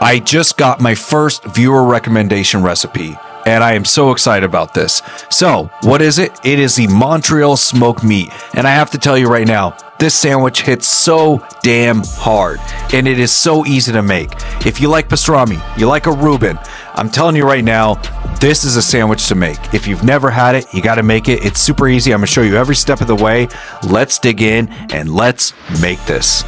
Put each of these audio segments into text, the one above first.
I just got my first viewer recommendation recipe, and I am so excited about this. So, what is it? It is the Montreal smoked meat, and I have to tell you right now, this sandwich hits so damn hard, and it is so easy to make. If you like pastrami, you like a Reuben, I'm telling you right now, this is a sandwich to make. If you've never had it, you got to make it. It's super easy. I'm going to show you every step of the way. Let's dig in and let's make this.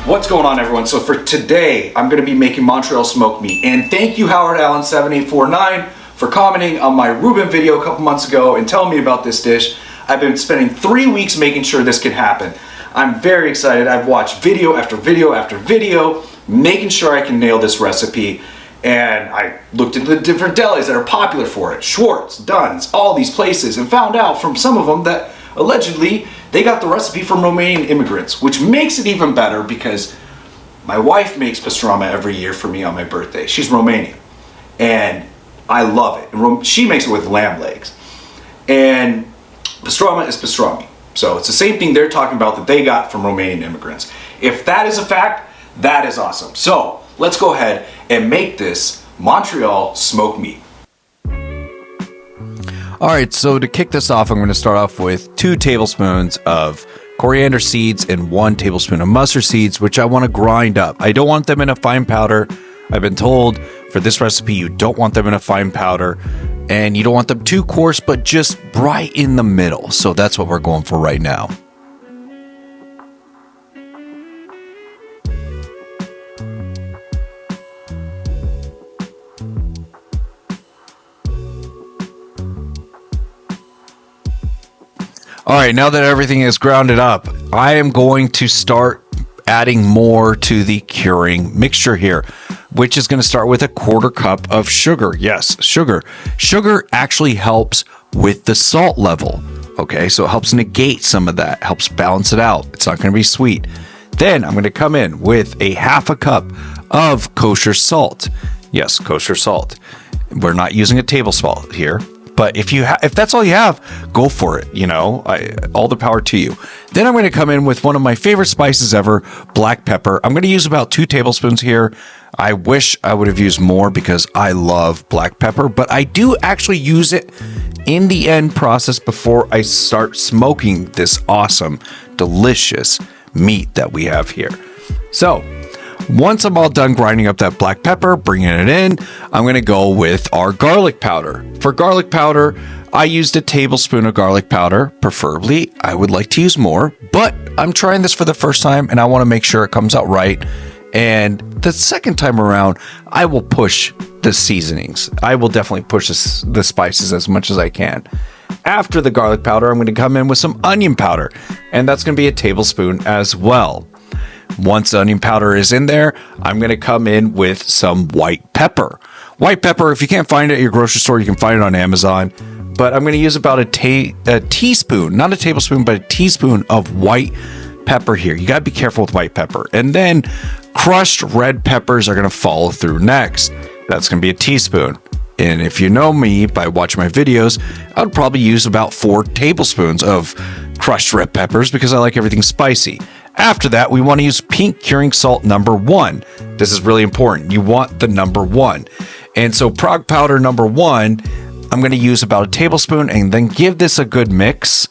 What's going on, everyone? So for today, I'm going to be making Montreal smoked meat. And thank you, Howard Allen 7849, for commenting on my Reuben video a couple months ago and telling me about this dish. I've been spending 3 weeks making sure this can happen. I'm very excited. I've watched video after video after video, making sure I can nail this recipe. And I looked into the different delis that are popular for it. Schwartz, Dunn's, all these places, and found out from some of them that allegedly they got the recipe from Romanian immigrants, which makes it even better because my wife makes pastrama every year for me on my birthday. She's Romanian, and I love it. And she makes it with lamb legs. And pastrama is pastrami. So it's the same thing they're talking about that they got from Romanian immigrants. If that is a fact, that is awesome. So let's go ahead and make this Montreal smoked meat. All right, so to kick this off, I'm going to start off with 2 tablespoons of coriander seeds and 1 tablespoon of mustard seeds, which I want to grind up. I don't want them in a fine powder. I've been told for this recipe, you don't want them in a fine powder, and you don't want them too coarse, but just right in the middle. So that's what we're going for right now. All right, now that everything is grounded up, I am going to start adding more to the curing mixture here, which is going to start with a 1/4 cup of sugar. Yes, sugar. Sugar actually helps with the salt level. Okay, so it helps negate some of that, helps balance it out. It's not going to be sweet. Then I'm going to come in with a 1/2 cup of kosher salt. Yes, kosher salt. We're not using a table salt here. But if that's all you have, go for it. You know, all the power to you. Then I'm going to come in with one of my favorite spices ever, black pepper. I'm going to use about 2 tablespoons here. I wish I would have used more because I love black pepper, but I do actually use it in the end process before I start smoking this awesome, delicious meat that we have here. So once I'm all done grinding up that black pepper, bringing it in, I'm going to go with our garlic powder. For garlic powder, I used a tablespoon of garlic powder. Preferably, I would like to use more, but I'm trying this for the first time and I want to make sure it comes out right. And the second time around, I will push the seasonings. I will definitely push the spices as much as I can. After the garlic powder, I'm going to come in with some onion powder, and that's going to be a tablespoon as well. Once the onion powder is in there, I'm going to come in with some white pepper. White pepper, if you can't find it at your grocery store, you can find it on Amazon. But I'm going to use about a teaspoon, not a tablespoon, but a teaspoon of white pepper here. You got to be careful with white pepper. And then crushed red peppers are going to follow through next. That's going to be a teaspoon. And if you know me by watching my videos, I would probably use about 4 tablespoons of crushed red peppers because I like everything spicy. After that, we want to use pink curing salt number 1. This is really important. You want the number 1. And so Prague Powder number 1, I'm going to use about a tablespoon and then give this a good mix.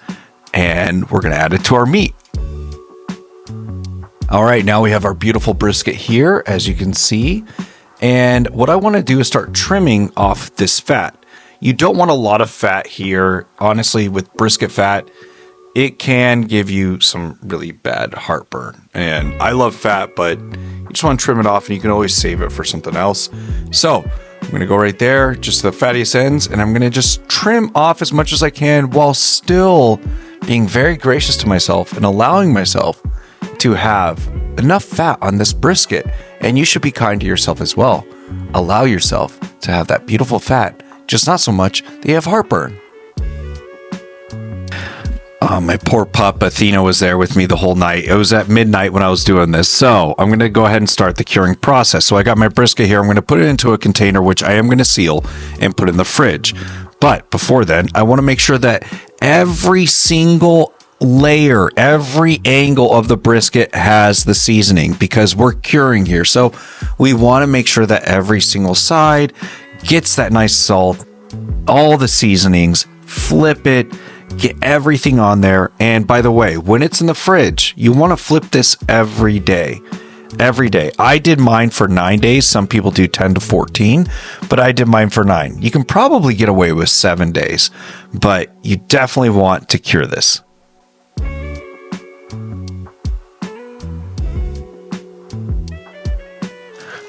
And we're going to add it to our meat. All right, now we have our beautiful brisket here, as you can see. And what I want to do is start trimming off this fat. You don't want a lot of fat here. Honestly, with brisket fat, it can give you some really bad heartburn. And I love fat, but you just want to trim it off and you can always save it for something else. So I'm going to go right there, just the fattiest ends, and I'm going to just trim off as much as I can while still being very gracious to myself and allowing myself to have enough fat on this brisket. And you should be kind to yourself as well. Allow yourself to have that beautiful fat, just not so much that you have heartburn. My poor pup Athena was there with me the whole night. It was at midnight when I was doing this. So I'm going to go ahead and start the curing process. So I got my brisket here. I'm going to put it into a container, which I am going to seal and put in the fridge. But before then, I want to make sure that every single layer, every angle of the brisket has the seasoning because we're curing here. So we want to make sure that every single side gets that nice salt, all the seasonings, flip it, get everything on there. And by the way, when it's in the fridge, you want to flip this every day. Every day. I did mine for 9 days. Some people do 10 to 14, but I did mine for 9. You can probably get away with 7 days, but you definitely want to cure this.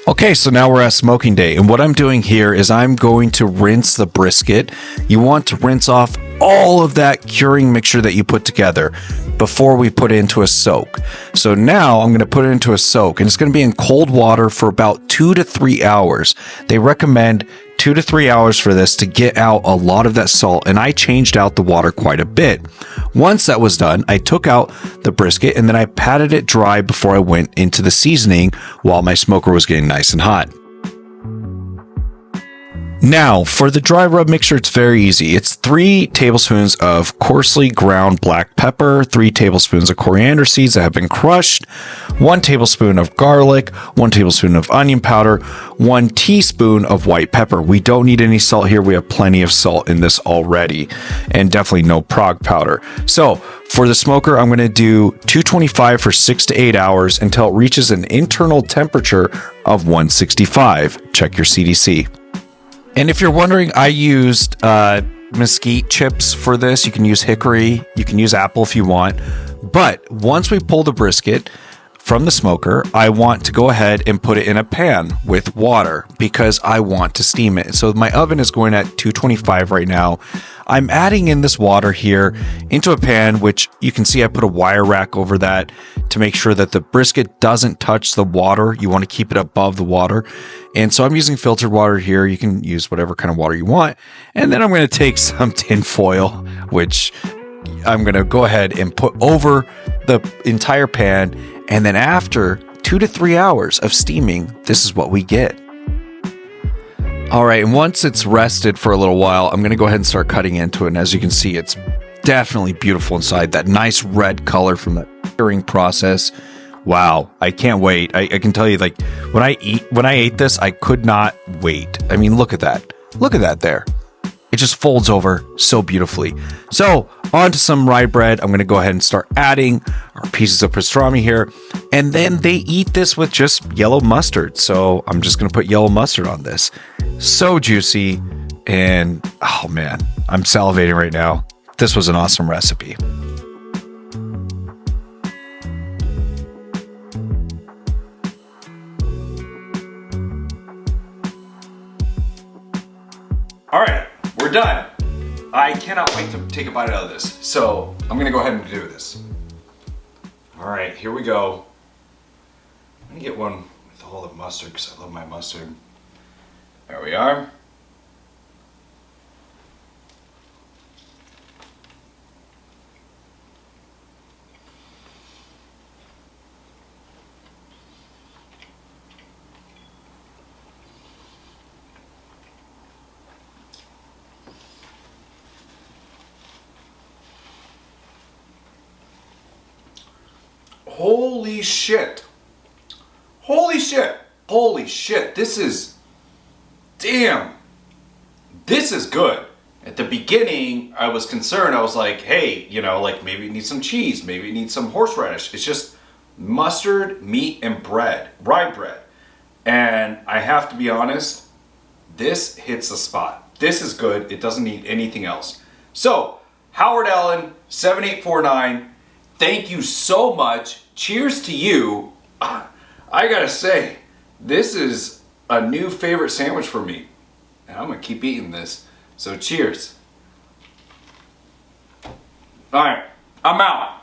Okay, so now we're at smoking day, and what I'm doing here is I'm going to rinse the brisket. You want to rinse off all of that curing mixture that you put together before we put it into a soak. So now I'm going to put it into a soak, and it's going to be in cold water for about 2 to 3 hours. They recommend 2 to 3 hours for this to get out a lot of that salt, and I changed out the water quite a bit. Once that was done, I took out the brisket and then I patted it dry before I went into the seasoning while my smoker was getting nice and hot. Now, for the dry rub mixture, it's very easy. It's 3 tablespoons of coarsely ground black pepper, 3 tablespoons of coriander seeds that have been crushed, 1 tablespoon of garlic, 1 tablespoon of onion powder, 1 teaspoon of white pepper. We don't need any salt here. We have plenty of salt in this already, and definitely no Prague powder. So for the smoker, I'm going to do 225 for 6 to 8 hours until it reaches an internal temperature of 165. Check your CDC. And if you're wondering, I used mesquite chips for this. You can use hickory, you can use apple if you want. But once we pull the brisket from the smoker, I want to go ahead and put it in a pan with water because I want to steam it. So my oven is going at 225 right now. I'm adding in this water here into a pan, which you can see I put a wire rack over that to make sure that the brisket doesn't touch the water. You want to keep it above the water. And so I'm using filtered water here. You can use whatever kind of water you want. And then I'm going to take some tin foil, which I'm going to go ahead and put over the entire pan. And then after 2 to 3 hours of steaming, this is what we get. All right, and once it's rested for a little while, I'm going to go ahead and start cutting into it. And as you can see, it's definitely beautiful inside. That nice red color from the curing process. Wow, I can't wait. I can tell you, like, when I ate this, I could not wait. I mean, look at that. Look at that there. It just folds over so beautifully. So on to some rye bread. I'm going to go ahead and start adding our pieces of pastrami here. And then they eat this with just yellow mustard. So I'm just going to put yellow mustard on this. So juicy. And oh man, I'm salivating right now. This was an awesome recipe. All right, we're done. I cannot wait to take a bite out of this. So I'm gonna go ahead and do this. All right, here we go. I'm gonna get one with all the mustard because I love my mustard. There we are. Holy shit. Holy shit. Holy shit. This is, damn. This is good. At the beginning, I was concerned. I was like, hey, you know, like maybe it needs some cheese. Maybe it needs some horseradish. It's just mustard, meat, and bread. Rye bread. And I have to be honest, this hits the spot. This is good. It doesn't need anything else. So, Howard Allen, 7849. Thank you so much. Cheers to you. I gotta say, this is a new favorite sandwich for me. And I'm gonna keep eating this. So cheers. All right, I'm out.